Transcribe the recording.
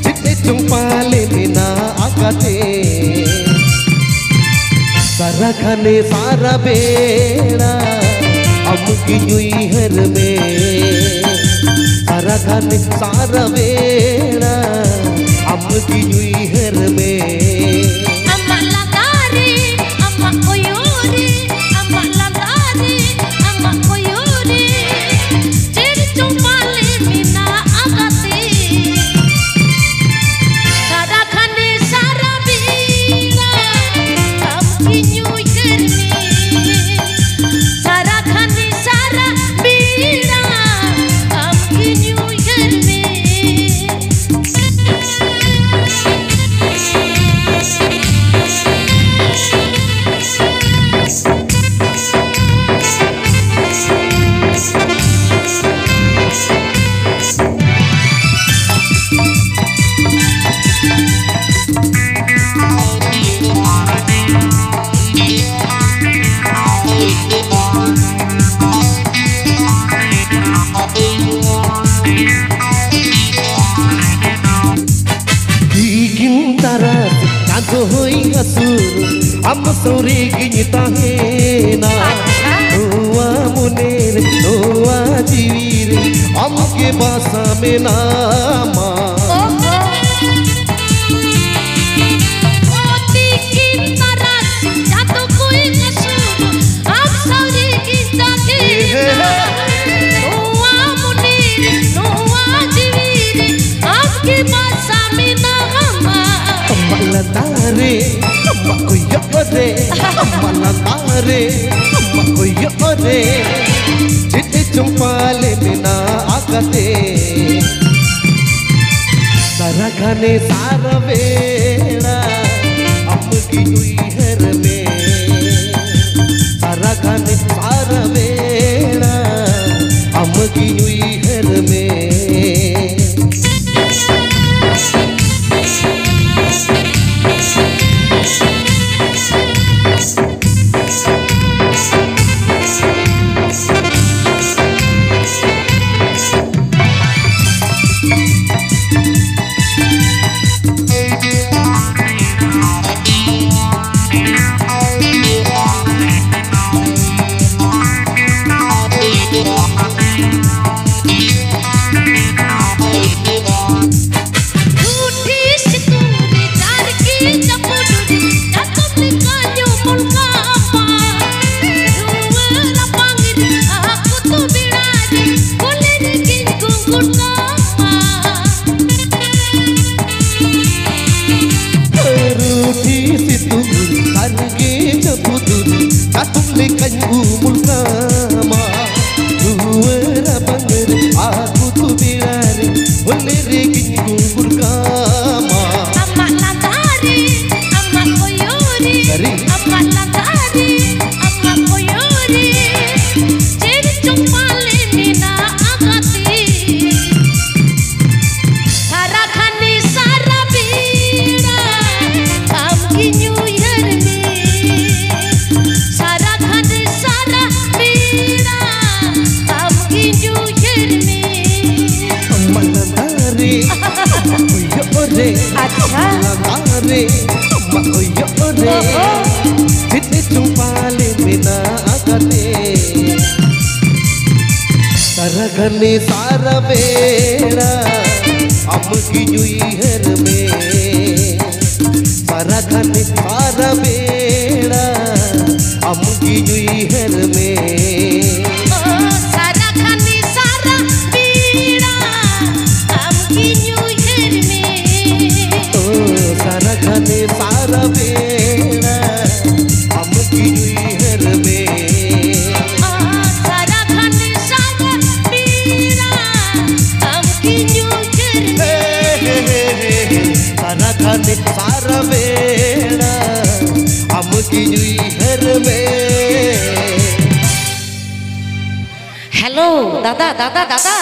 Cite cumpale mina agate सारा खाने सारा बेड़ा अमुकी यूं हर में सारा खाने सारा बेड़ा अमुकी यूं हर में हम सौरे गिनता है ना नोआ मुनेर नोआ जीवीर हम के बासा में नामा तारे अम्मा योरे अम्मा तारे अम्मा योरे चिट्टे चुम्पाले बिना आगते सारा खाने सारा बेड़ा अम्मा यूं हर में सारा खाने सारा बेड़ा अम्मा यूं हर में अच्छा रे अम्मा योरे चिट्टे चुम्पाले बिना आगते सारा खाने सारा बेड़ा अमुकी यूं हर में सारा खाने सारा बेड़ा अमुकी यूं हर में सारा खाने सारा बेड़ा अमुकी यूं हर में सारा खाने सारा बेड़ा अमुकी यूं हर में सारा खाने सारा बेड़ा अमुकी यूं हर में सारा खाने सारा बेड़ा अमुकी यूं हर में দাদা দাদা দাদা